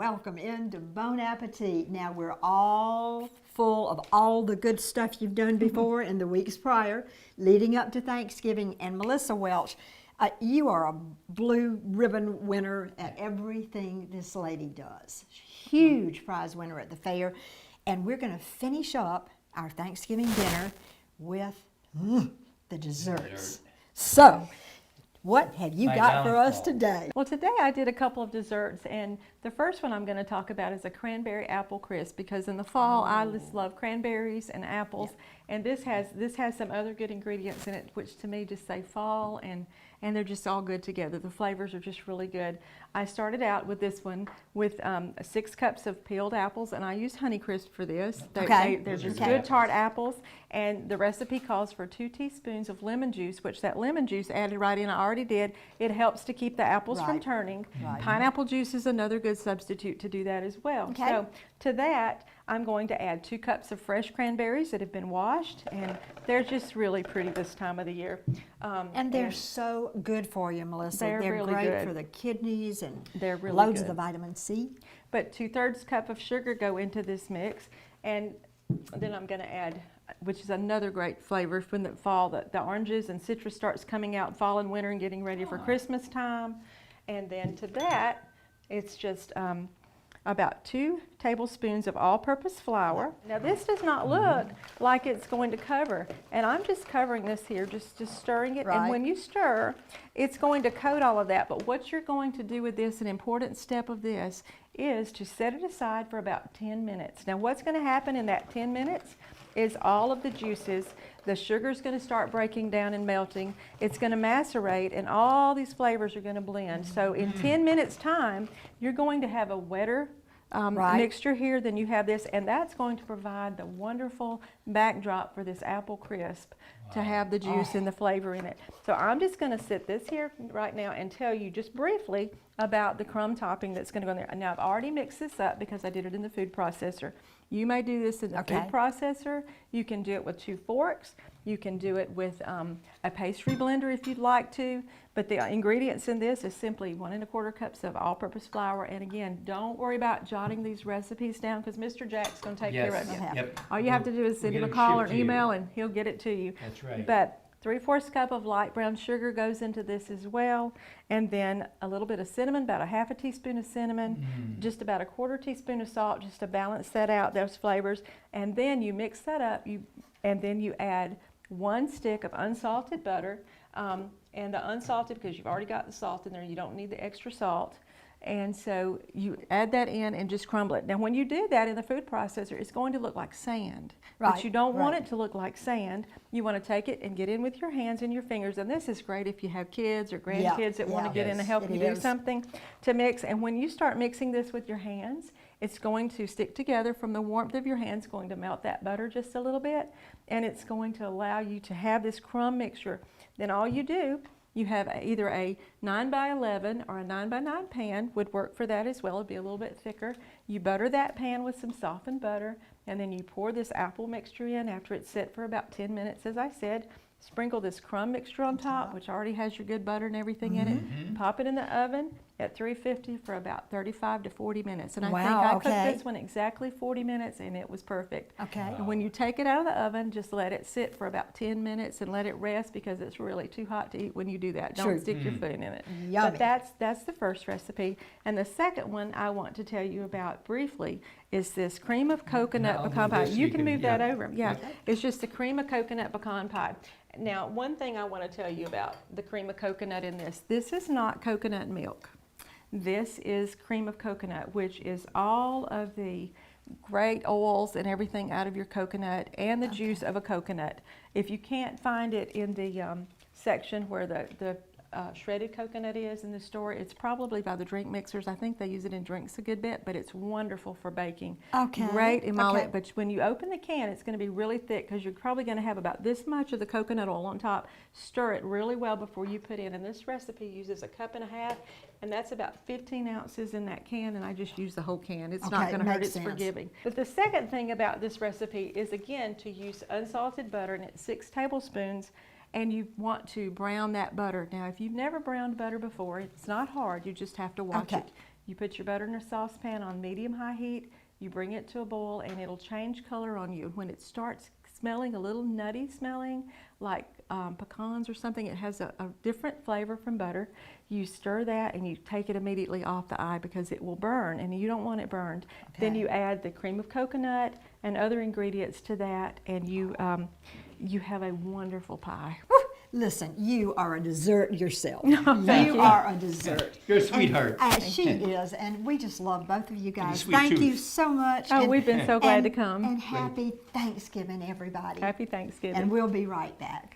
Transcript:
welcome into Bon Appetit. Now we're all full of all the good stuff you've done before in the weeks prior, leading up to Thanksgiving. And Melissa Welch, you are a blue ribbon winner at everything this lady does. Huge prize winner at the fair. And we're going to finish up our Thanksgiving dinner with the desserts. So, what have you got for us today? Well, today I did a couple of desserts, and the first one I'm going to talk about is a cranberry apple crisp, because in the fall I just love cranberries and apples, and this has some other good ingredients in it, which to me just say fall, and they're just all good together. The flavors are just really good. I started out with this one with 6 cups of peeled apples, and I used Honeycrisp for this. They're just good tart apples, and the recipe calls for 2 teaspoons of lemon juice, which that lemon juice added right in, I already did. It helps to keep the apples from turning. Pineapple juice is another good substitute to do that as well. So to that, I'm going to add 2 cups of fresh cranberries that have been washed, and they're just really pretty this time of the year. And they're so good for you, Melissa. They're really great good for the kidneys and they're really loads good. of the vitamin C. But 2/3 cup of sugar go into this mix, and then I'm going to add, which is another great flavor from the fall, the oranges and citrus starts coming out fall and winter and getting ready for Christmas time. And then to that, it's just about 2 tablespoons of all-purpose flour. Now this does not look like it's going to cover, and I'm just covering this here, just stirring it. And when you stir, it's going to coat all of that. But what you're going to do with this, an important step of this, is to set it aside for about 10 minutes. Now what's going to happen in that 10 minutes is all of the juices, the sugar's going to start breaking down and melting, it's going to macerate, and all these flavors are going to blend. So in 10 minutes time, you're going to have a wetter mixture here than you have this, and that's going to provide the wonderful backdrop for this apple crisp to have the juice and the flavor in it. So I'm just going to sit this here right now and tell you just briefly about the crumb topping that's going to go in there. Now I've already mixed this up because I did it in the food processor. You may do this in the food processor. You can do it with 2 forks. You can do it with a pastry blender if you'd like to. But the ingredients in this is simply 1 1/4 cups of all-purpose flour. And again, don't worry about jotting these recipes down, because Mr. Jack's going to take care of you. All you have to do is send him a call or an email, and he'll get it to you. That's right. But 3/4 cup of light brown sugar goes into this as well, and then a little bit of cinnamon, about a 1/2 teaspoon of cinnamon, just about a 1/4 teaspoon of salt, just to balance that out, those flavors. And then you mix that up, and then you add 1 stick of unsalted butter, and the unsalted, because you've already got the salt in there, you don't need the extra salt. And so you add that in and just crumble it. Now when you do that in the food processor, it's going to look like sand. But you don't want it to look like sand. You want to take it and get in with your hands and your fingers. And this is great if you have kids or grandkids that want to get in and help you do something to mix. And when you start mixing this with your hands, it's going to stick together from the warmth of your hands, going to melt that butter just a little bit, and it's going to allow you to have this crumb mixture. Then all you do, you have either a 9x11 or a 9x9 pan would work for that as well. It'd be a little bit thicker. You butter that pan with some softened butter, and then you pour this apple mixture in after it's set for about 10 minutes, as I said. Sprinkle this crumb mixture on top, which already has your good butter and everything in it. Pop it in the oven at 350 for about 35 to 40 minutes. And I think I cooked this one exactly 40 minutes, and it was perfect. And when you take it out of the oven, just let it sit for about 10 minutes and let it rest, because it's really too hot to eat when you do that. Don't stick your food in it. But that's the first recipe. And the second one I want to tell you about briefly is this cream of coconut pecan pie. You can move that over. It's just the cream of coconut pecan pie. Now, one thing I want to tell you about the cream of coconut in this. This is not coconut milk. This is cream of coconut, which is all of the great oils and everything out of your coconut and the juice of a coconut. If you can't find it in the section where the shredded coconut is in the store, it's probably by the drink mixers. I think they use it in drinks a good bit, but it's wonderful for baking. Great emulsify. But when you open the can, it's going to be really thick, because you're probably going to have about this much of the coconut oil on top. Stir it really well before you put in. And this recipe uses 1.5 cups, and that's about 15 ounces in that can, and I just use the whole can. It's not going to hurt, it's forgiving. But the second thing about this recipe is, again, to use unsalted butter, and it's 6 tablespoons. and you want to brown that butter. Now, if you've never browned butter before, it's not hard. You just have to watch Okay. it. You put your butter in a saucepan on medium-high heat. You bring it to a boil, and it'll change color on you. When it starts smelling a little nutty smelling, like pecans or something, it has a different flavor from butter. You stir that and you take it immediately off the eye because it will burn, and you don't want it burned. Then Okay. you add the cream of coconut and other ingredients to that, and you have a wonderful pie. Listen, you are a dessert yourself. Thank you. are a dessert. You're a sweetheart. She is, and we just love both of you guys. sweet Thank you tooth. so much. Oh, and- we've been so glad to and- come. And happy Thanksgiving, everybody. Happy Thanksgiving. And we'll be right back.